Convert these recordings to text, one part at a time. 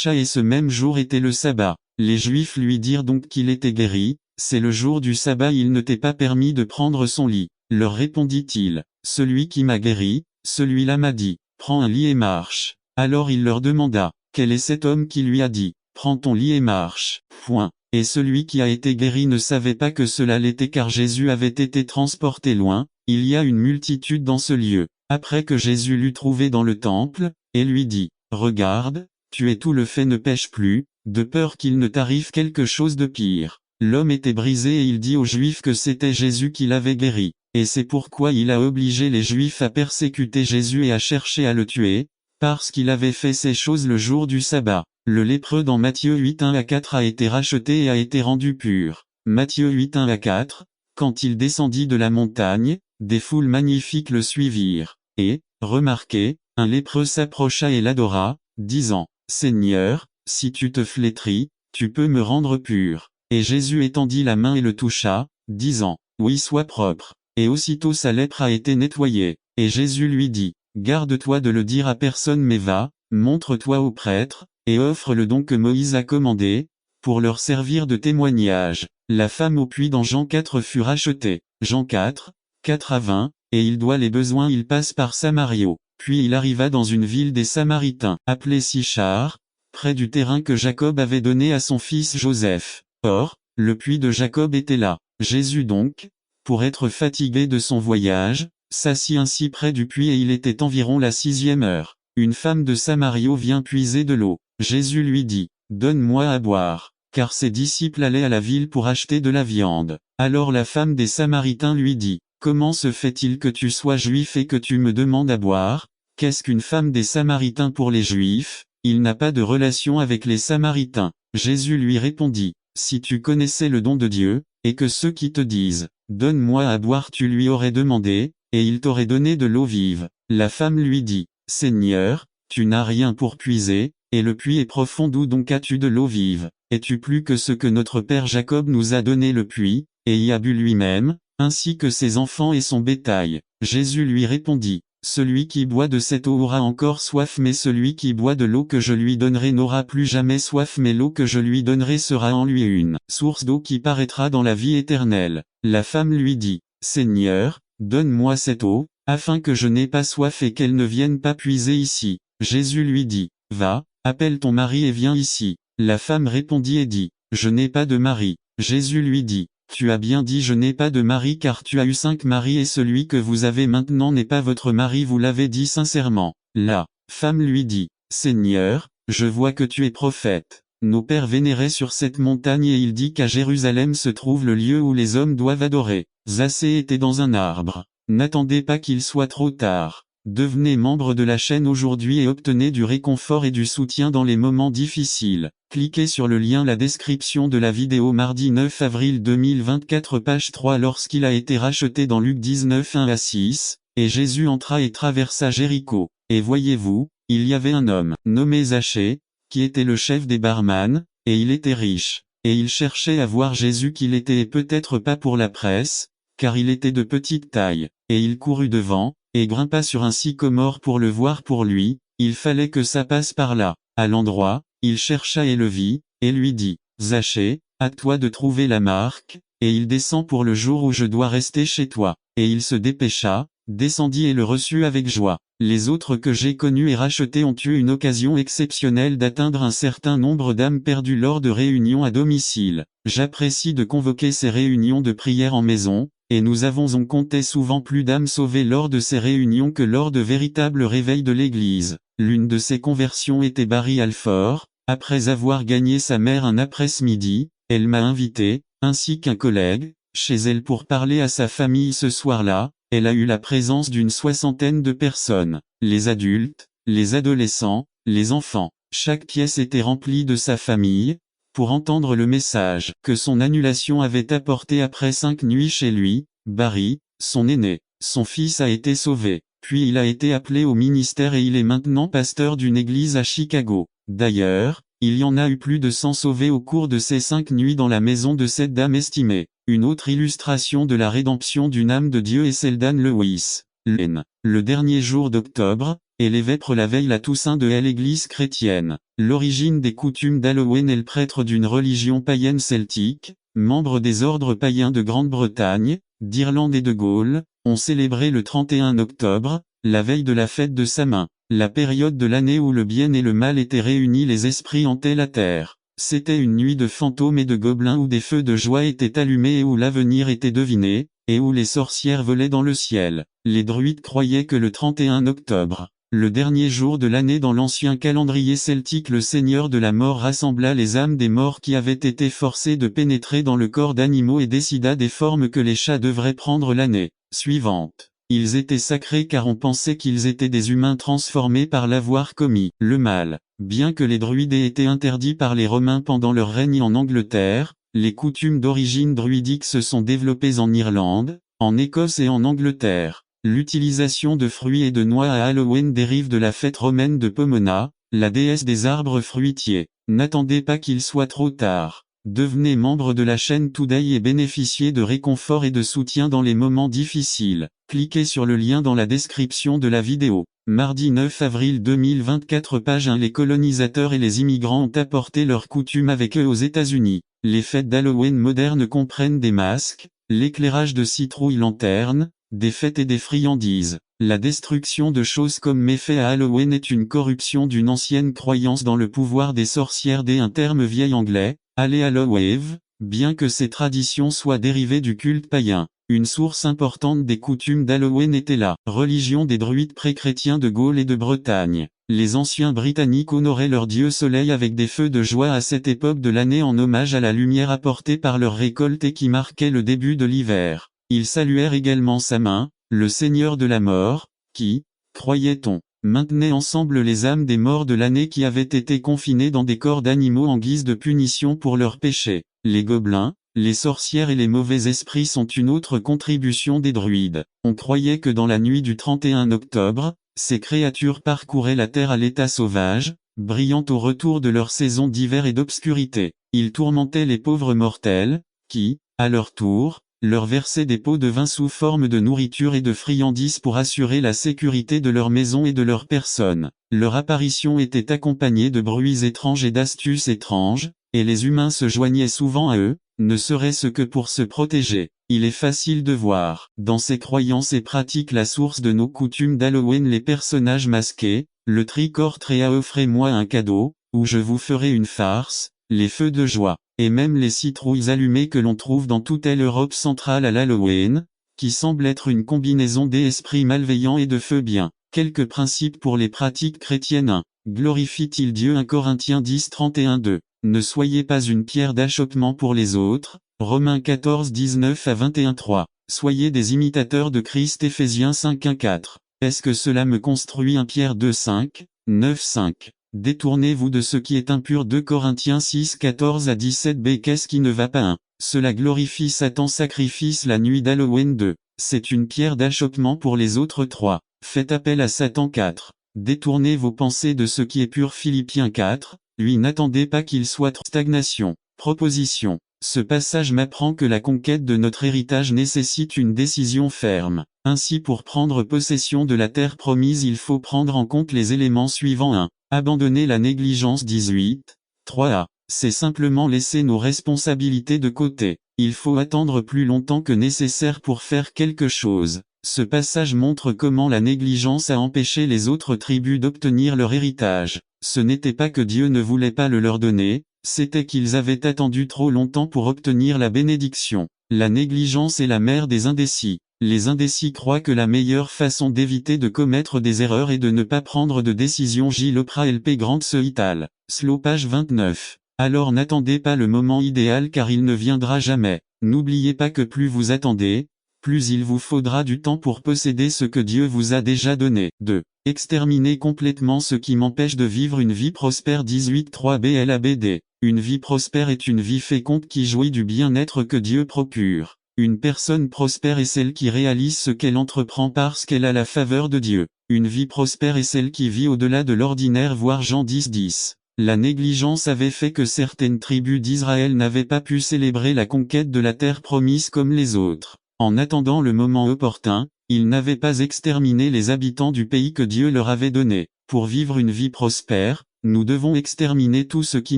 Et ce même jour était le sabbat. Les Juifs lui dirent donc qu'il était guéri. C'est le jour du sabbat, il ne t'est pas permis de prendre son lit. Leur répondit-il, celui qui m'a guéri, celui-là m'a dit, prends un lit et marche. Alors il leur demanda, quel est cet homme qui lui a dit, prends ton lit et marche. Point. Et celui qui a été guéri ne savait pas que cela l'était car Jésus avait été transporté loin. Il y a une multitude dans ce lieu. Après que Jésus l'eut trouvé dans le temple, et lui dit, regarde, tu es tout le fait, ne pêche plus, de peur qu'il ne t'arrive quelque chose de pire. L'homme était brisé et il dit aux Juifs que c'était Jésus qui l'avait guéri. Et c'est pourquoi il a obligé les Juifs à persécuter Jésus et à chercher à le tuer, parce qu'il avait fait ces choses le jour du sabbat. Le lépreux dans Matthieu 8, 1-4 a été racheté et a été rendu pur. Matthieu 8, 1-4, quand il descendit de la montagne, des foules magnifiques le suivirent. Et, remarquez, un lépreux s'approcha et l'adora, disant, Seigneur, si tu te flétris, tu peux me rendre pur. Et Jésus étendit la main et le toucha, disant, oui, sois propre. Et aussitôt sa lèpre a été nettoyée. Et Jésus lui dit, garde-toi de le dire à personne mais va, montre-toi aux prêtres, et offre le don que Moïse a commandé, pour leur servir de témoignage. La femme au puits dans Jean 4 fut rachetée. Jean 4, 4-20, et il doit les besoins, il passe par Samario. Puis il arriva dans une ville des Samaritains, appelée Sichar, près du terrain que Jacob avait donné à son fils Joseph. Or, le puits de Jacob était là. Jésus donc, pour être fatigué de son voyage, s'assit ainsi près du puits et il était environ la 6e heure. Une femme de Samario vient puiser de l'eau. Jésus lui dit, donne-moi à boire, car ses disciples allaient à la ville pour acheter de la viande. Alors la femme des Samaritains lui dit, comment se fait-il que tu sois juif et que tu me demandes à boire? Qu'est-ce qu'une femme des Samaritains pour les Juifs? Il n'a pas de relation avec les Samaritains. Jésus lui répondit, si tu connaissais le don de Dieu, et que ceux qui te disent, donne-moi à boire tu lui aurais demandé, et il t'aurait donné de l'eau vive. La femme lui dit, Seigneur, tu n'as rien pour puiser, et le puits est profond, d'où donc as-tu de l'eau vive? Es-tu plus que ce que notre père Jacob nous a donné le puits, et y a bu lui-même, ainsi que ses enfants et son bétail? Jésus lui répondit, celui qui boit de cette eau aura encore soif, mais celui qui boit de l'eau que je lui donnerai n'aura plus jamais soif, mais l'eau que je lui donnerai sera en lui une source d'eau qui paraîtra dans la vie éternelle. La femme lui dit, Seigneur, donne-moi cette eau, afin que je n'aie pas soif et qu'elle ne vienne pas puiser ici. Jésus lui dit, va, appelle ton mari et viens ici. La femme répondit et dit, je n'ai pas de mari. Jésus lui dit, tu as bien dit je n'ai pas de mari car tu as eu 5 maris et celui que vous avez maintenant n'est pas votre mari, vous l'avez dit sincèrement. La femme lui dit, Seigneur, je vois que tu es prophète. Nos pères vénéraient sur cette montagne et il dit qu'à Jérusalem se trouve le lieu où les hommes doivent adorer. Zaché était dans un arbre. N'attendez pas qu'il soit trop tard. Devenez membre de la chaîne aujourd'hui et obtenez du réconfort et du soutien dans les moments difficiles. Cliquez sur le lien la description de la vidéo mardi 9 avril 2024 page 3. Lorsqu'il a été racheté dans Luc 19 1-6, et Jésus entra et traversa Jéricho. Et voyez-vous, il y avait un homme, nommé Zaché, qui était le chef des barman, et il était riche. Et il cherchait à voir Jésus qu'il était et peut-être pas pour la presse, car il était de petite taille. Et il courut devant, et grimpa sur un sycomore pour le voir. Pour lui, il fallait que ça passe par là. À l'endroit, il chercha et le vit, et lui dit, Zaché, à toi de trouver la marque, et il descend pour le jour où je dois rester chez toi. Et il se dépêcha, descendit et le reçut avec joie. Les autres que j'ai connus et rachetés ont eu une occasion exceptionnelle d'atteindre un certain nombre d'âmes perdues lors de réunions à domicile. J'apprécie de convoquer ces réunions de prière en maison, et nous on comptait souvent plus d'âmes sauvées lors de ces réunions que lors de véritables réveils de l'église. L'une de ces conversions était Barry Alford. Après avoir gagné sa mère un après-midi, elle m'a invité, ainsi qu'un collègue, chez elle pour parler à sa famille ce soir-là. Elle a eu la présence d'une 60aine de personnes. Les adultes, les adolescents, les enfants. Chaque pièce était remplie de sa famille, pour entendre le message que son annulation avait apporté après 5 nuits chez lui. Barry, son aîné, son fils a été sauvé, puis il a été appelé au ministère et il est maintenant pasteur d'une église à Chicago. D'ailleurs, il y en a eu plus de 100 sauvés au cours de ces 5 nuits dans la maison de cette dame estimée. Une autre illustration de la rédemption d'une âme de Dieu est celle d'Anne Lewis. Le dernier jour d'octobre, et les vêpres la veille la Toussaint de l'Église chrétienne. L'origine des coutumes d'Halloween est le prêtre d'une religion païenne celtique, membre des ordres païens de Grande-Bretagne, d'Irlande et de Galles, ont célébré le 31 octobre, la veille de la fête de Samhain, la période de l'année où le bien et le mal étaient réunis, les esprits hantaient la terre. C'était une nuit de fantômes et de gobelins où des feux de joie étaient allumés et où l'avenir était deviné, et où les sorcières volaient dans le ciel. Les druides croyaient que le 31 octobre, le dernier jour de l'année dans l'ancien calendrier celtique, le Seigneur de la mort rassembla les âmes des morts qui avaient été forcés de pénétrer dans le corps d'animaux et décida des formes que les chats devraient prendre l'année suivante. Ils étaient sacrés car on pensait qu'ils étaient des humains transformés par l'avoir commis le mal. Bien que les druides aient été interdits par les Romains pendant leur règne en Angleterre, les coutumes d'origine druidique se sont développées en Irlande, en Écosse et en Angleterre. L'utilisation de fruits et de noix à Halloween dérive de la fête romaine de Pomona, la déesse des arbres fruitiers. N'attendez pas qu'il soit trop tard. Devenez membre de la chaîne Today et bénéficiez de réconfort et de soutien dans les moments difficiles. Cliquez sur le lien dans la description de la vidéo. Mardi 9 avril 2024, page 1. Les colonisateurs et les immigrants ont apporté leurs coutumes avec eux aux États-Unis. Les fêtes d'Halloween modernes comprennent des masques, l'éclairage de citrouilles-lanternes, des fêtes et des friandises. La destruction de choses comme méfaits à Halloween est une corruption d'une ancienne croyance dans le pouvoir des sorcières, un terme vieil anglais, Halloween, bien que ces traditions soient dérivées du culte païen. Une source importante des coutumes d'Halloween était la religion des druides pré-chrétiens de Galles et de Bretagne. Les anciens Britanniques honoraient leur dieu soleil avec des feux de joie à cette époque de l'année en hommage à la lumière apportée par leur récolte et qui marquait le début de l'hiver. Ils saluèrent également Samhain, le seigneur de la mort, qui, croyait-on, maintenait ensemble les âmes des morts de l'année qui avaient été confinés dans des corps d'animaux en guise de punition pour leurs péchés. Les gobelins, les sorcières et les mauvais esprits sont une autre contribution des druides. On croyait que dans la nuit du 31 octobre, ces créatures parcouraient la terre à l'état sauvage, brillant au retour de leur saison d'hiver et d'obscurité. Ils tourmentaient les pauvres mortels, qui, à leur tour, leur versaient des pots de vin sous forme de nourriture et de friandises pour assurer la sécurité de leur maison et de leur personne. Leur apparition était accompagnée de bruits étranges et d'astuces étranges, et les humains se joignaient souvent à eux, ne serait-ce que pour se protéger. Il est facile de voir, dans ces croyances et pratiques, la source de nos coutumes d'Halloween. Les personnages masqués, le trick or treat, offrez-moi un cadeau, ou je vous ferai une farce, les feux de joie, et même les citrouilles allumées que l'on trouve dans toute l'Europe centrale à l'Halloween, qui semble être une combinaison d'esprits malveillants et de feux bien. Quelques principes pour les pratiques chrétiennes. 1. Glorifie-t-il Dieu? 1 Corinthiens 10, 31-2. Ne soyez pas une pierre d'achoppement pour les autres. Romains 14, 19 à 21, 3. Soyez des imitateurs de Christ. Éphésiens 5, 1, 4. Est-ce que cela me construit? 1 Pierre 2, 5, 9, 5. Détournez-vous de ce qui est impur. 2 Corinthiens 6, 14 à 17. B. Qu'est-ce qui ne va pas? 1. Cela glorifie Satan. Sacrifice la nuit d'Halloween. 2. C'est une pierre d'achoppement pour les autres. 3. Faites appel à Satan. 4. Détournez vos pensées de ce qui est pur. Philippiens 4. Lui, n'attendez pas qu'il soit stagnation. Proposition. Ce passage m'apprend que la conquête de notre héritage nécessite une décision ferme. Ainsi, pour prendre possession de la terre promise, il faut prendre en compte les éléments suivants. 1. Abandonner la négligence. 18. 3a. C'est simplement laisser nos responsabilités de côté. Il faut attendre plus longtemps que nécessaire pour faire quelque chose. Ce passage montre comment la négligence a empêché les autres tribus d'obtenir leur héritage. Ce n'était pas que Dieu ne voulait pas le leur donner, c'était qu'ils avaient attendu trop longtemps pour obtenir la bénédiction. La négligence est la mère des indécis. Les indécis croient que la meilleure façon d'éviter de commettre des erreurs est de ne pas prendre de décision. J. Lopra LP Grande Seital. Slow page 29. Alors n'attendez pas le moment idéal car il ne viendra jamais. N'oubliez pas que plus vous attendez, plus il vous faudra du temps pour posséder ce que Dieu vous a déjà donné. 2. Exterminer complètement ce qui m'empêche de vivre une vie prospère. 18.3 BLABD. Une vie prospère est une vie féconde qui jouit du bien-être que Dieu procure. Une personne prospère est celle qui réalise ce qu'elle entreprend parce qu'elle a la faveur de Dieu. Une vie prospère est celle qui vit au-delà de l'ordinaire. Voir Jean 10.10. La négligence avait fait que certaines tribus d'Israël n'avaient pas pu célébrer la conquête de la terre promise comme les autres. En attendant le moment opportun, ils n'avaient pas exterminé les habitants du pays que Dieu leur avait donné. Pour vivre une vie prospère, nous devons exterminer tout ce qui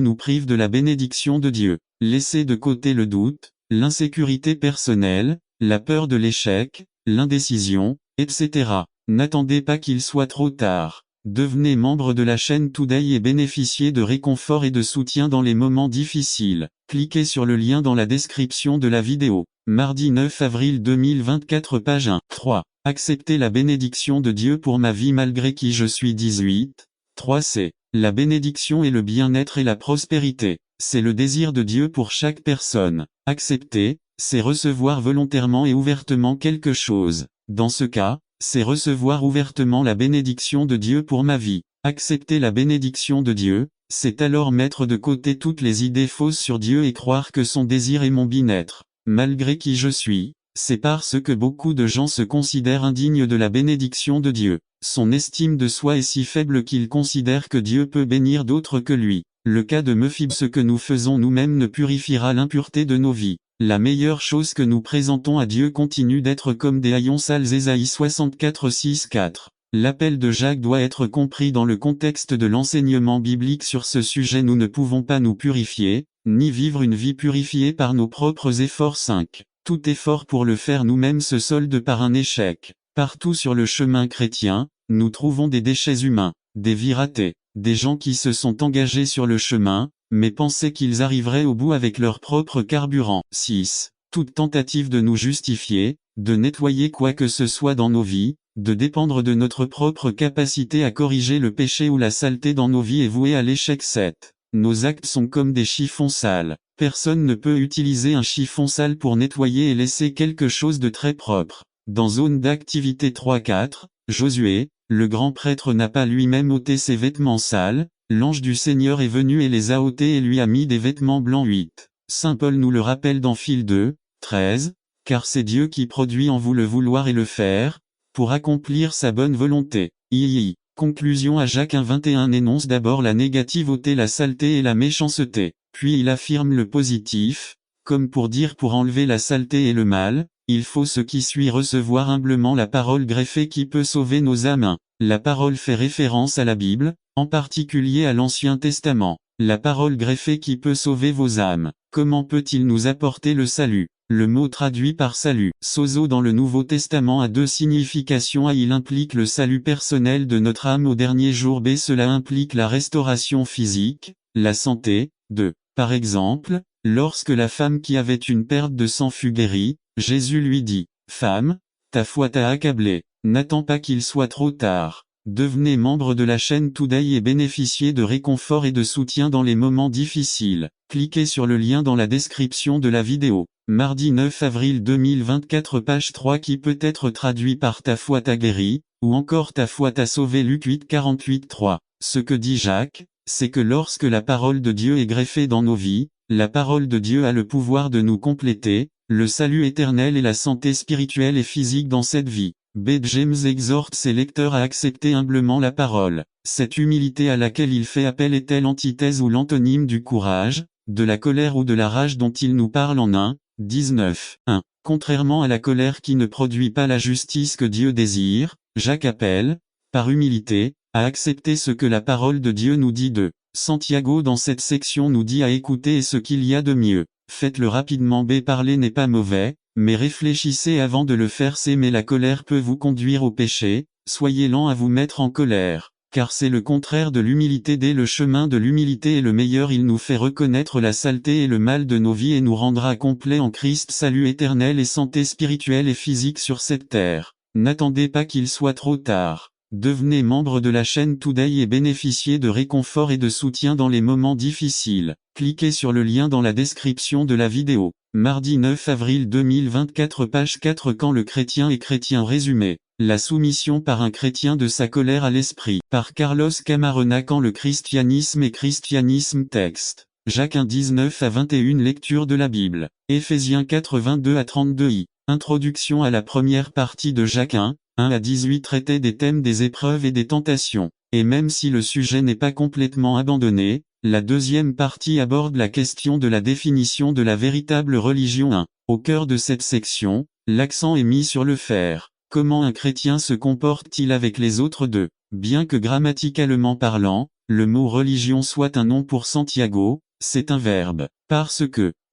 nous prive de la bénédiction de Dieu. Laissez de côté le doute, l'insécurité personnelle, la peur de l'échec, l'indécision, etc. N'attendez pas qu'il soit trop tard. Devenez membre de la chaîne Today et bénéficiez de réconfort et de soutien dans les moments difficiles. Cliquez sur le lien dans la description de la vidéo. Mardi 9 avril 2024 page 1. 3. Accepter la bénédiction de Dieu pour ma vie malgré qui je suis 18. 3c. La bénédiction et le bien-être et la prospérité. C'est le désir de Dieu pour chaque personne. Accepter, c'est recevoir volontairement et ouvertement quelque chose. Dans ce cas, c'est recevoir ouvertement la bénédiction de Dieu pour ma vie. Accepter la bénédiction de Dieu, c'est alors mettre de côté toutes les idées fausses sur Dieu et croire que son désir est mon bien-être. Malgré qui je suis, c'est parce que beaucoup de gens se considèrent indignes de la bénédiction de Dieu. Son estime de soi est si faible qu'il considère que Dieu peut bénir d'autres que lui. Le cas de Mephib, ce que nous faisons nous-mêmes ne purifiera l'impureté de nos vies. La meilleure chose que nous présentons à Dieu continue d'être comme des haillons sales. Ésaïe 64 6 4. L'appel de Jacques doit être compris dans le contexte de l'enseignement biblique sur ce sujet. Nous ne pouvons pas nous purifier, ni vivre une vie purifiée par nos propres efforts. 5. Tout effort pour le faire nous-mêmes se solde par un échec. Partout sur le chemin chrétien, nous trouvons des déchets humains, des vies ratées, des gens qui se sont engagés sur le chemin, mais pensaient qu'ils arriveraient au bout avec leur propre carburant. 6. Toute tentative de nous justifier, de nettoyer quoi que ce soit dans nos vies, de dépendre de notre propre capacité à corriger le péché ou la saleté dans nos vies est vouée à l'échec. 7. Nos actes sont comme des chiffons sales. Personne ne peut utiliser un chiffon sale pour nettoyer et laisser quelque chose de très propre. Dans zone d'activité 3-4, Josué, le grand prêtre n'a pas lui-même ôté ses vêtements sales, l'ange du Seigneur est venu et les a ôtés et lui a mis des vêtements blancs. 8. Saint Paul nous le rappelle dans Phil 2, 13, car c'est Dieu qui produit en vous le vouloir et le faire, pour accomplir sa bonne volonté. Conclusion à Jacques 1:21 énonce d'abord la négative, ôter la saleté et la méchanceté, puis il affirme le positif, comme pour dire pour enlever la saleté et le mal, il faut ce qui suit recevoir humblement la parole greffée qui peut sauver nos âmes. La parole fait référence à la Bible, en particulier à l'Ancien Testament. La parole greffée qui peut sauver vos âmes. Comment peut-il nous apporter le salut? Le mot traduit par salut, sozo dans le Nouveau Testament a deux significations. A, il implique le salut personnel de notre âme au dernier jour. B, cela implique la restauration physique, la santé. 2. Par exemple, lorsque la femme qui avait une perte de sang fut guérie, Jésus lui dit, « Femme, ta foi t'a accablée, n'attends pas qu'il soit trop tard. » Devenez membre de la chaîne Today et bénéficiez de réconfort et de soutien dans les moments difficiles. Cliquez sur le lien dans la description de la vidéo. Mardi 9 avril 2024 page 3 qui peut être traduit par ta foi t'a guéri, ou encore ta foi t'a sauvé. Luc 8:48 3. Ce que dit Jacques, c'est que lorsque la parole de Dieu est greffée dans nos vies, la parole de Dieu a le pouvoir de nous compléter, le salut éternel et la santé spirituelle et physique dans cette vie. B. James exhorte ses lecteurs à accepter humblement la parole. Cette humilité à laquelle il fait appel est-elle l'antithèse ou l'antonyme du courage, de la colère ou de la rage dont il nous parle en 1:19. 1. Contrairement à la colère qui ne produit pas la justice que Dieu désire, Jacques appelle, par humilité, à accepter ce que la parole de Dieu nous dit. 2. Santiago dans cette section nous dit à écouter ce qu'il y a de mieux. Faites-le rapidement. B. Parler n'est pas mauvais, mais réfléchissez avant de le faire. C. Mais la colère peut vous conduire au péché, soyez lent à vous mettre en colère, car c'est le contraire de l'humilité. D. Le chemin de l'humilité est le meilleur, il nous fait reconnaître la saleté et le mal de nos vies et nous rendra complets en Christ. Salut éternel et santé spirituelle et physique sur cette terre. N'attendez pas qu'il soit trop tard. Devenez membre de la chaîne Today et bénéficiez de réconfort et de soutien dans les moments difficiles. Cliquez sur le lien dans la description de la vidéo. Mardi 9 avril 2024 page 4 quand le chrétien est chrétien résumé. La soumission par un chrétien de sa colère à l'esprit. Par Carlos Camarena. Quand le christianisme est christianisme. Texte. Jacques 1:19-21 Lecture de la Bible. Éphésiens 4:22-32 Introduction à la première partie de Jacques 1:18 traitait des thèmes des épreuves et des tentations. Et même si le sujet n'est pas complètement abandonné, la deuxième partie aborde la question de la définition de la véritable religion. Au cœur de cette section, l'accent est mis sur le faire. Comment un chrétien se comporte-t-il avec les autres deux? Bien que grammaticalement parlant, le mot religion soit un nom pour Santiago, c'est un verbe.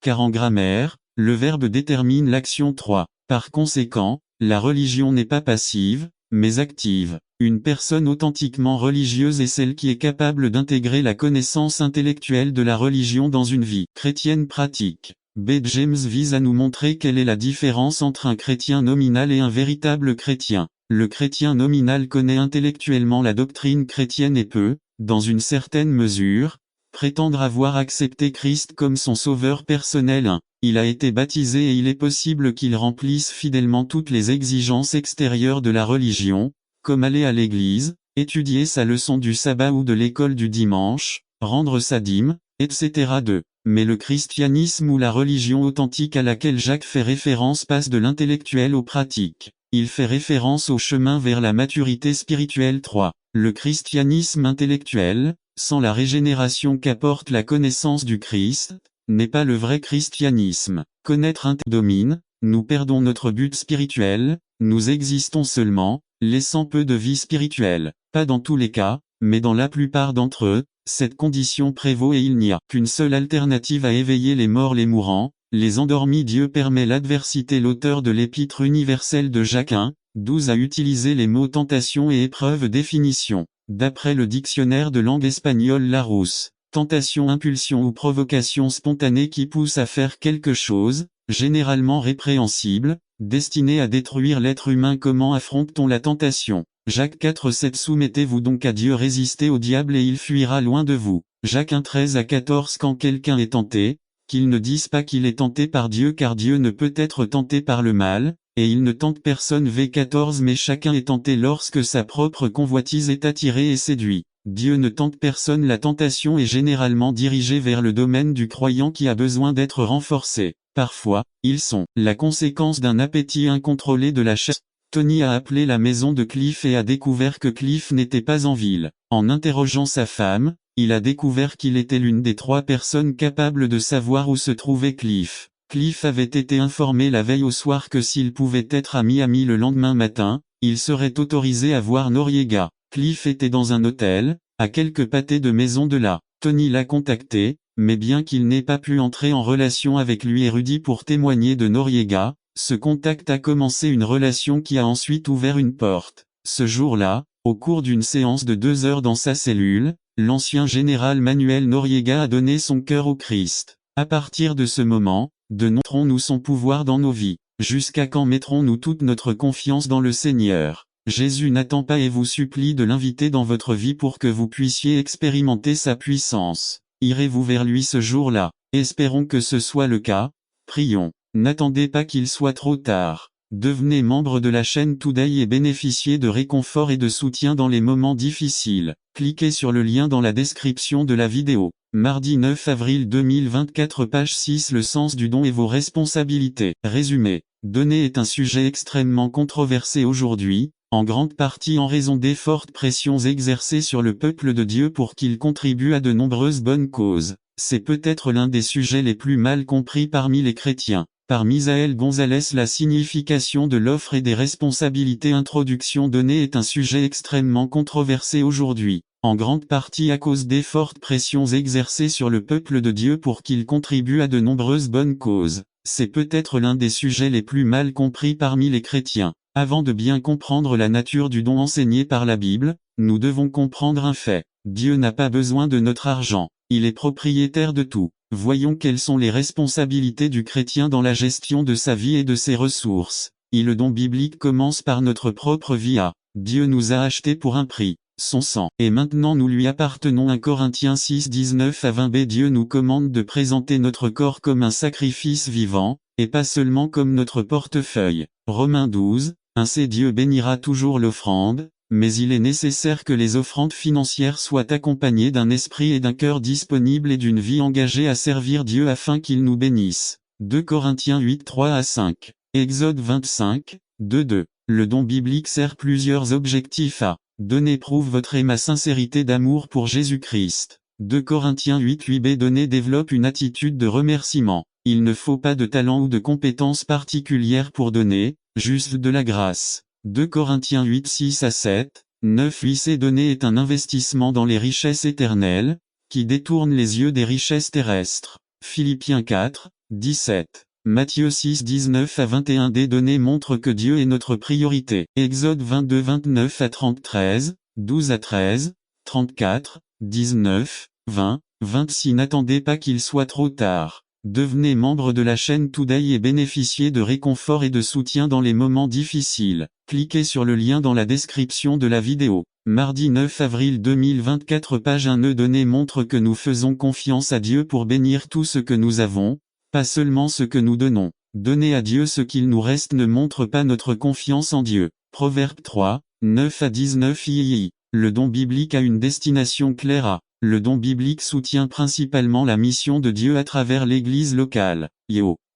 Car en grammaire, le verbe détermine l'action 3. Par conséquent, la religion n'est pas passive, mais active. Une personne authentiquement religieuse est celle qui est capable d'intégrer la connaissance intellectuelle de la religion dans une vie chrétienne pratique. B. James vise à nous montrer quelle est la différence entre un chrétien nominal et un véritable chrétien. Le chrétien nominal connaît intellectuellement la doctrine chrétienne et peut, dans une certaine mesure, prétendre avoir accepté Christ comme son sauveur personnel. 1. Il a été baptisé et il est possible qu'il remplisse fidèlement toutes les exigences extérieures de la religion, comme aller à l'église, étudier sa leçon du sabbat ou de l'école du dimanche, rendre sa dîme, etc. 2. Mais le christianisme ou la religion authentique à laquelle Jacques fait référence passe de l'intellectuel aux pratiques. Il fait référence au chemin vers la maturité spirituelle. 3. Le christianisme intellectuel, sans la régénération qu'apporte la connaissance du Christ, n'est pas le vrai christianisme. Connaître un domine, nous perdons notre but spirituel, nous existons seulement, laissant peu de vie spirituelle. Pas dans tous les cas, mais dans la plupart d'entre eux, cette condition prévaut et il n'y a qu'une seule alternative à éveiller les morts les mourants, les endormis. Dieu permet l'adversité. L'auteur de l'Épître universelle de Jacques 1:12 a utilisé les mots tentation et épreuve. Définition. D'après le dictionnaire de langue espagnole Larousse, tentation, impulsion ou provocation spontanée qui pousse à faire quelque chose, généralement répréhensible, destinée à détruire l'être humain. Comment affronte-t-on la tentation? Jacques 4:7. Soumettez-vous donc à Dieu, résistez au diable et il fuira loin de vous. Jacques 1:13-14. Quand quelqu'un est tenté, qu'il ne dise pas qu'il est tenté par Dieu, car Dieu ne peut être tenté par le mal, et il ne tente personne. V14. Mais chacun est tenté lorsque sa propre convoitise est attirée et séduit. Dieu ne tente personne. La tentation est généralement dirigée vers le domaine du croyant qui a besoin d'être renforcé. Parfois, ils sont la conséquence d'un appétit incontrôlé de la chair. Tony a appelé la maison de Cliff et a découvert que Cliff n'était pas en ville. En interrogeant sa femme, il a découvert qu'il était l'une des 3 personnes capables de savoir où se trouvait Cliff. Cliff avait été informé la veille au soir que s'il pouvait être à Miami le lendemain matin, il serait autorisé à voir Noriega. Cliff était dans un hôtel, à quelques pâtés de maison de là. Tony l'a contacté, mais bien qu'il n'ait pas pu entrer en relation avec lui et Rudy pour témoigner de Noriega, ce contact a commencé une relation qui a ensuite ouvert une porte. Ce jour-là, au cours d'une séance de 2 heures dans sa cellule, l'ancien général Manuel Noriega a donné son cœur au Christ. À partir de ce moment, donnerons-nous son pouvoir dans nos vies? Jusqu'à quand mettrons-nous toute notre confiance dans le Seigneur? Jésus n'attend pas et vous supplie de l'inviter dans votre vie pour que vous puissiez expérimenter sa puissance. Irez-vous vers lui ce jour-là? Espérons que ce soit le cas. Prions. N'attendez pas qu'il soit trop tard. Devenez membre de la chaîne Today et bénéficiez de réconfort et de soutien dans les moments difficiles. Cliquez sur le lien dans la description de la vidéo. Mardi 9 avril 2024, page 6. Le sens du don et vos responsabilités. Résumé. Donner est un sujet extrêmement controversé aujourd'hui, en grande partie en raison des fortes pressions exercées sur le peuple de Dieu pour qu'il contribue à de nombreuses bonnes causes. C'est peut-être l'un des sujets les plus mal compris parmi les chrétiens. Par Misaël Gonzalez, la signification de l'offre et des responsabilités. Introduction. Donner est un sujet extrêmement controversé aujourd'hui, en grande partie à cause des fortes pressions exercées sur le peuple de Dieu pour qu'il contribue à de nombreuses bonnes causes. C'est peut-être l'un des sujets les plus mal compris parmi les chrétiens. Avant de bien comprendre la nature du don enseigné par la Bible, nous devons comprendre un fait. Dieu n'a pas besoin de notre argent. Il est propriétaire de tout. Voyons quelles sont les responsabilités du chrétien dans la gestion de sa vie et de ses ressources. Le don biblique commence par notre propre vie. Dieu nous a achetés pour un prix, son sang. Et maintenant nous lui appartenons. 1 Corinthiens 6:19-20 b. Dieu nous commande de présenter notre corps comme un sacrifice vivant, et pas seulement comme notre portefeuille. Romains 12:1 c. Dieu bénira toujours l'offrande, mais il est nécessaire que les offrandes financières soient accompagnées d'un esprit et d'un cœur disponible et d'une vie engagée à servir Dieu afin qu'il nous bénisse. 2 Corinthiens 8:3-5. Exode 25:2-2. Le don biblique sert plusieurs objectifs. Donner prouve votre et ma sincérité d'amour pour Jésus-Christ. 2 Corinthiens 8:8b. Donner développe une attitude de remerciement. Il ne faut pas de talent ou de compétences particulières pour donner, juste de la grâce. 2 Corinthiens 8 6 à 7, 9 8 donner est un investissement dans les richesses éternelles, qui détourne les yeux des richesses terrestres. Philippiens 4, 17. Matthieu 6 19 à 21 des données montrent que Dieu est notre priorité. Exode 22 29 à 30 13, 12 à 13, 34, 19, 20, 26 N'attendez pas qu'il soit trop tard. Devenez membre de la chaîne Today et bénéficiez de réconfort et de soutien dans les moments difficiles. Cliquez sur le lien dans la description de la vidéo. Mardi 9 avril 2024 page 1 Nos données montrent que nous faisons confiance à Dieu pour bénir tout ce que nous avons, pas seulement ce que nous donnons. Donner à Dieu ce qu'il nous reste ne montre pas notre confiance en Dieu. Proverbe 3, 9 à 19 III. Le don biblique a une destination claire à. Le don biblique soutient principalement la mission de Dieu à travers l'église locale.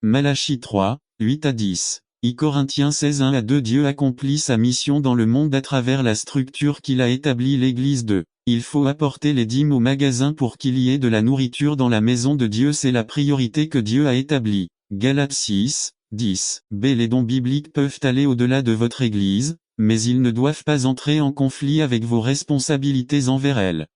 Malachie 3, 8 à 10. Corinthiens 16 1 à 2 Dieu accomplit sa mission dans le monde à travers la structure qu'il a établie l'église de. Il faut apporter les dîmes au magasin pour qu'il y ait de la nourriture dans la maison de Dieu, c'est la priorité que Dieu a établie. Galates 6, 10. Les dons bibliques peuvent aller au-delà de votre église, mais ils ne doivent pas entrer en conflit avec vos responsabilités envers elle.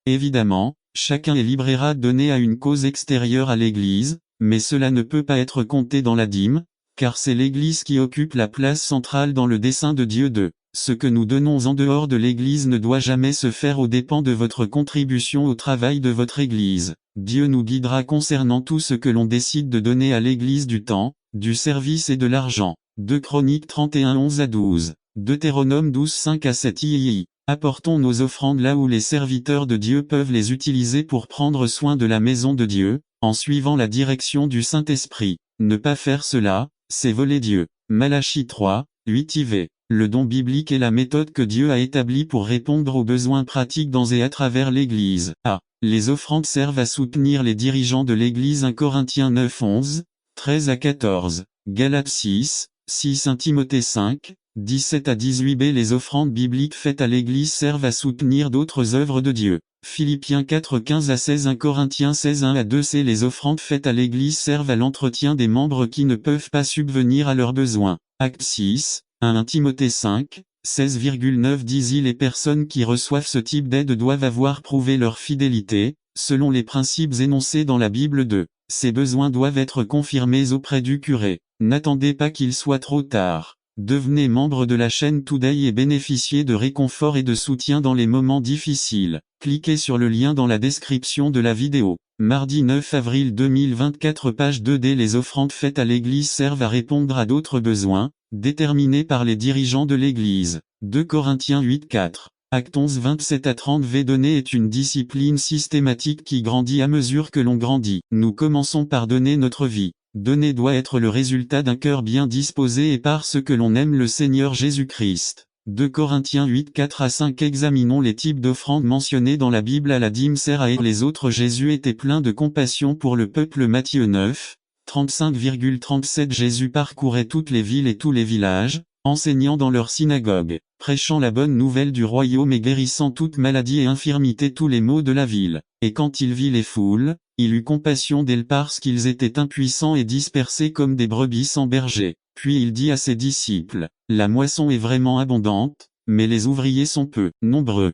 Évidemment, chacun est libre à donner à une cause extérieure à l'église, mais cela ne peut pas être compté dans la dîme, car c'est l'église qui occupe la place centrale dans le dessein de Dieu de. Ce que nous donnons en dehors de l'église ne doit jamais se faire aux dépens de votre contribution au travail de votre église. Dieu nous guidera concernant tout ce que l'on décide de donner à l'église du temps, du service et de l'argent. 2 Chroniques 31 11 à 12. Deutéronome 12 5 à 7 III. Apportons nos offrandes là où les serviteurs de Dieu peuvent les utiliser pour prendre soin de la maison de Dieu, en suivant la direction du Saint-Esprit. Ne pas faire cela, c'est voler Dieu. Malachie 3, 8 IV. Le don biblique est la méthode que Dieu a établie pour répondre aux besoins pratiques dans et à travers l'Église. Les offrandes servent à soutenir les dirigeants de l'Église. 1 Corinthiens 9 11, 13 à 14. Galates 6, 6 1 Timothée 5, 17 à 18 Les offrandes bibliques faites à l'Église servent à soutenir d'autres œuvres de Dieu. Philippiens 4 15 à 16 1 Corinthiens 16 1 à 2 Les offrandes faites à l'Église servent à l'entretien des membres qui ne peuvent pas subvenir à leurs besoins. Acte 6, 1 Timothée 5, 16,9 Les personnes qui reçoivent ce type d'aide doivent avoir prouvé leur fidélité, selon les principes énoncés dans la Bible de. Ces besoins doivent être confirmés auprès du curé. N'attendez pas qu'il soit trop tard. Devenez membre de la chaîne Today et bénéficiez de réconfort et de soutien dans les moments difficiles. Cliquez sur le lien dans la description de la vidéo. Mardi 9 avril 2024 page 2D Les offrandes faites à l'église servent à répondre à d'autres besoins, déterminés par les dirigeants de l'église. 2 Corinthiens 8 4. Acte 11 27 à 30 Donner est une discipline systématique qui grandit à mesure que l'on grandit. Nous commençons par donner notre vie. Donner doit être le résultat d'un cœur bien disposé et parce que l'on aime le Seigneur Jésus-Christ. 2 Corinthiens 8 4 à 5 Examinons les types d'offrandes mentionnés dans la Bible. À la dîme sert à aider les autres. Jésus était plein de compassion pour le peuple. Matthieu 9, 35,37 Jésus parcourait toutes les villes et tous les villages, enseignant dans leurs synagogues, prêchant la bonne nouvelle du royaume et guérissant toute maladie et infirmité tous les maux de la ville. Et quand il vit les foules, il eut compassion d'elles parce qu'ils étaient impuissants et dispersés comme des brebis sans berger. Puis il dit à ses disciples, la moisson est vraiment abondante, mais les ouvriers sont peu nombreux.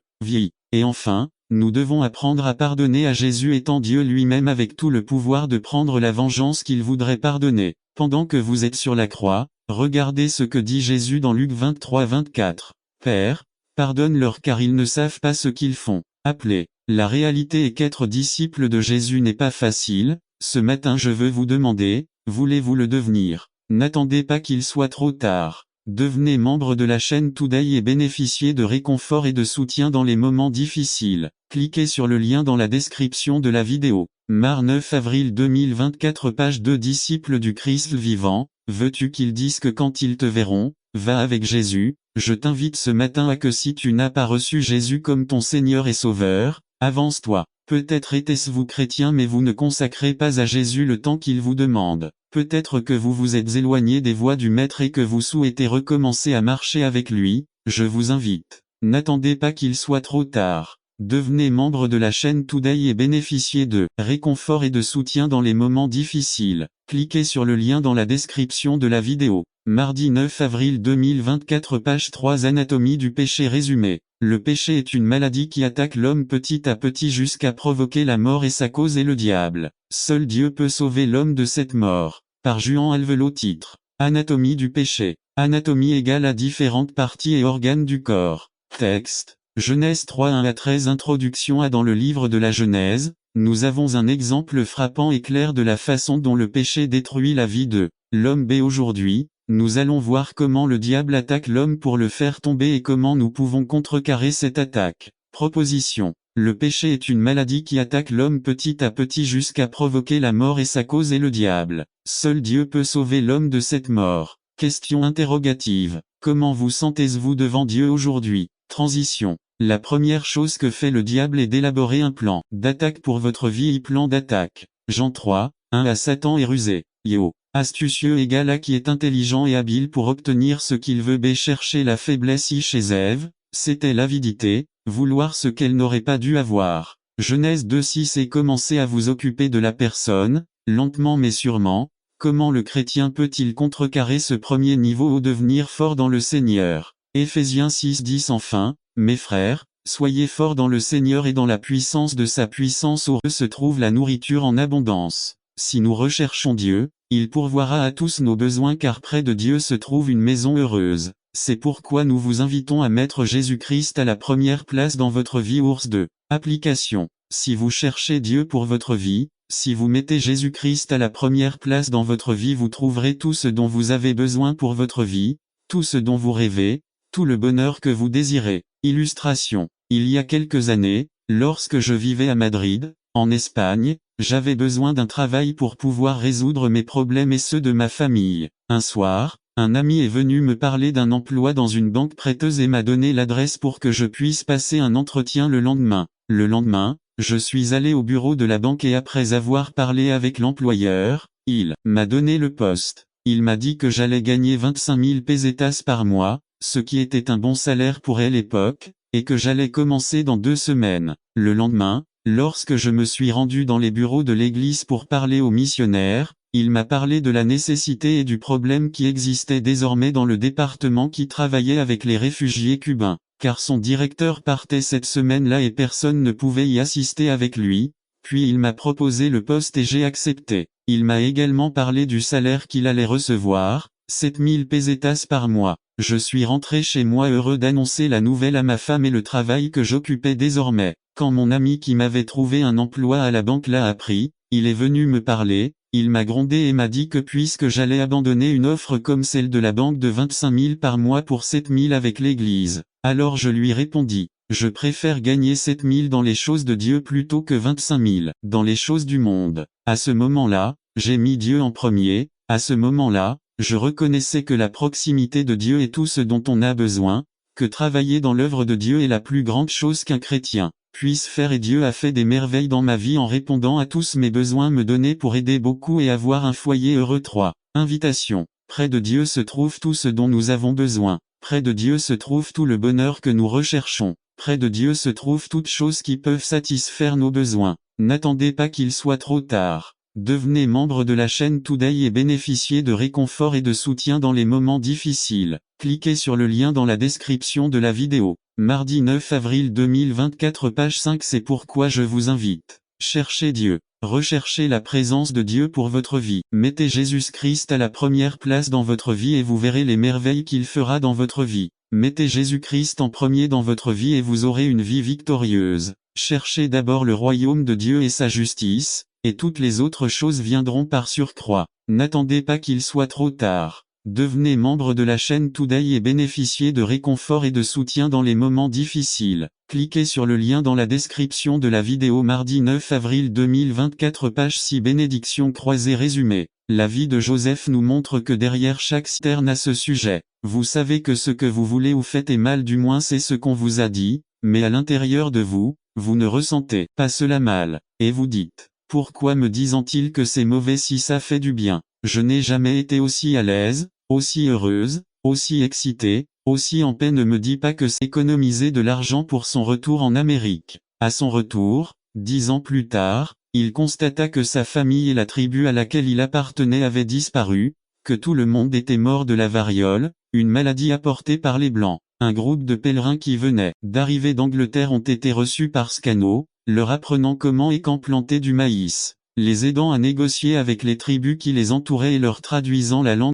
Et enfin, nous devons apprendre à pardonner à Jésus étant Dieu lui-même avec tout le pouvoir de prendre la vengeance qu'il voudrait pardonner. Pendant que vous êtes sur la croix, regardez ce que dit Jésus dans Luc 23-24. Père, pardonne-leur car ils ne savent pas ce qu'ils font. Appelez. La réalité est qu'être disciple de Jésus n'est pas facile. Ce matin je veux vous demander, voulez-vous le devenir? N'attendez pas qu'il soit trop tard. Devenez membre de la chaîne Today et bénéficiez de réconfort et de soutien dans les moments difficiles. Cliquez sur le lien dans la description de la vidéo. Mar 9 avril 2024 page 2 Disciples du Christ vivant, veux-tu qu'ils disent que quand ils te verront, va avec Jésus? Je t'invite ce matin à que si tu n'as pas reçu Jésus comme ton Seigneur et Sauveur, avance-toi. Peut-être êtes-ce vous chrétien mais vous ne consacrez pas à Jésus le temps qu'il vous demande. Peut-être que vous vous êtes éloigné des voies du Maître et que vous souhaitez recommencer à marcher avec lui. Je vous invite. N'attendez pas qu'il soit trop tard. Devenez membre de la chaîne Today et bénéficiez de réconfort et de soutien dans les moments difficiles. Cliquez sur le lien dans la description de la vidéo. Mardi 9 avril 2024 page 3 Anatomie du péché résumé. Le péché est une maladie qui attaque l'homme petit à petit jusqu'à provoquer la mort et sa cause est le diable. Seul Dieu peut sauver l'homme de cette mort. Par Juan Alvelot titre. Anatomie du péché. Anatomie égale à différentes parties et organes du corps. Texte. Genèse 3 1 à 13 Introduction à Dans le livre de la Genèse, nous avons un exemple frappant et clair de la façon dont le péché détruit la vie de l'homme. Aujourd'hui, nous allons voir comment le diable attaque l'homme pour le faire tomber et comment nous pouvons contrecarrer cette attaque. Proposition. Le péché est une maladie qui attaque l'homme petit à petit jusqu'à provoquer la mort et sa cause est le diable. Seul Dieu peut sauver l'homme de cette mort. Question interrogative. Comment vous sentez-vous devant Dieu aujourd'hui? Transition. La première chose que fait le diable est d'élaborer un plan d'attaque pour votre vie et plan d'attaque. Jean 3, 1 à Satan est rusé. Yo. Astucieux égale à qui est intelligent et habile pour obtenir ce qu'il veut. B. Chercher la faiblesse I chez Ève, c'était l'avidité, vouloir ce qu'elle n'aurait pas dû avoir. Genèse 2 6 et commencer à vous occuper de la personne, lentement mais sûrement. Comment le chrétien peut-il contrecarrer ce premier niveau ou devenir fort dans le Seigneur? Éphésiens 6 10 Enfin, mes frères, soyez forts dans le Seigneur et dans la puissance de sa puissance où se trouve la nourriture en abondance. Si nous recherchons Dieu, il pourvoira à tous nos besoins car près de Dieu se trouve une maison heureuse. C'est pourquoi nous vous invitons à mettre Jésus-Christ à la première place dans votre vie. Ours 2. Application. Si vous cherchez Dieu pour votre vie, si vous mettez Jésus-Christ à la première place dans votre vie, vous trouverez tout ce dont vous avez besoin pour votre vie, tout ce dont vous rêvez, tout le bonheur que vous désirez. Illustration. Il y a quelques années, lorsque je vivais à Madrid, en Espagne, j'avais besoin d'un travail pour pouvoir résoudre mes problèmes et ceux de ma famille. Un soir, un ami est venu me parler d'un emploi dans une banque prêteuse et m'a donné l'adresse pour que je puisse passer un entretien le lendemain. Le lendemain, je suis allé au bureau de la banque et après avoir parlé avec l'employeur, il m'a donné le poste. Il m'a dit que j'allais gagner 25 000 pesetas par mois, ce qui était un bon salaire pour l'époque, et que j'allais commencer dans 2 semaines. Le lendemain, lorsque je me suis rendu dans les bureaux de l'église pour parler aux missionnaires, il m'a parlé de la nécessité et du problème qui existait désormais dans le département qui travaillait avec les réfugiés cubains, car son directeur partait cette semaine-là et personne ne pouvait y assister avec lui, puis il m'a proposé le poste et j'ai accepté. Il m'a également parlé du salaire qu'il allait recevoir, 7000 pesetas par mois. Je suis rentré chez moi heureux d'annoncer la nouvelle à ma femme et le travail que j'occupais désormais. Quand mon ami qui m'avait trouvé un emploi à la banque l'a appris, il est venu me parler, il m'a grondé et m'a dit que puisque j'allais abandonner une offre comme celle de la banque de 25 000 par mois pour 7 000 avec l'église, alors je lui répondis, je préfère gagner 7 000 dans les choses de Dieu plutôt que 25 000 dans les choses du monde. À ce moment-là, j'ai mis Dieu en premier, à ce moment-là, je reconnaissais que la proximité de Dieu est tout ce dont on a besoin, que travailler dans l'œuvre de Dieu est la plus grande chose qu'un chrétien puisse faire et Dieu a fait des merveilles dans ma vie en répondant à tous mes besoins me donner pour aider beaucoup et avoir un foyer heureux. 3. Invitation. Près de Dieu se trouve tout ce dont nous avons besoin. Près de Dieu se trouve tout le bonheur que nous recherchons. Près de Dieu se trouvent toutes choses qui peuvent satisfaire nos besoins. N'attendez pas qu'il soit trop tard. Devenez membre de la chaîne Today et bénéficiez de réconfort et de soutien dans les moments difficiles. Cliquez sur le lien dans la description de la vidéo. Mardi 9 avril 2024 page 5 C'est pourquoi je vous invite. Cherchez Dieu. Recherchez la présence de Dieu pour votre vie. Mettez Jésus-Christ à la première place dans votre vie et vous verrez les merveilles qu'il fera dans votre vie. Mettez Jésus-Christ en premier dans votre vie et vous aurez une vie victorieuse. Cherchez d'abord le royaume de Dieu et sa justice, et toutes les autres choses viendront par surcroît. N'attendez pas qu'il soit trop tard. Devenez membre de la chaîne Today et bénéficiez de réconfort et de soutien dans les moments difficiles. Cliquez sur le lien dans la description de la vidéo. Mardi 9 avril 2024 page 6 Bénédiction croisée résumée. La vie de Joseph nous montre que derrière chaque sterne à ce sujet, vous savez que ce que vous voulez ou faites est mal, du moins c'est ce qu'on vous a dit, mais à l'intérieur de vous, vous ne ressentez pas cela mal, et vous dites, pourquoi me disent-ils que c'est mauvais si ça fait du bien? Je n'ai jamais été aussi à l'aise, aussi heureuse, aussi excitée, aussi en paix. Ne me dis pas que c'est économiser de l'argent pour son retour en Amérique. À son retour, 10 ans plus tard, il constata que sa famille et la tribu à laquelle il appartenait avaient disparu, que tout le monde était mort de la variole, une maladie apportée par les Blancs. Un groupe de pèlerins qui venaient d'arriver d'Angleterre ont été reçus par Scano, leur apprenant comment et quand planter du maïs, les aidant à négocier avec les tribus qui les entouraient et leur traduisant la langue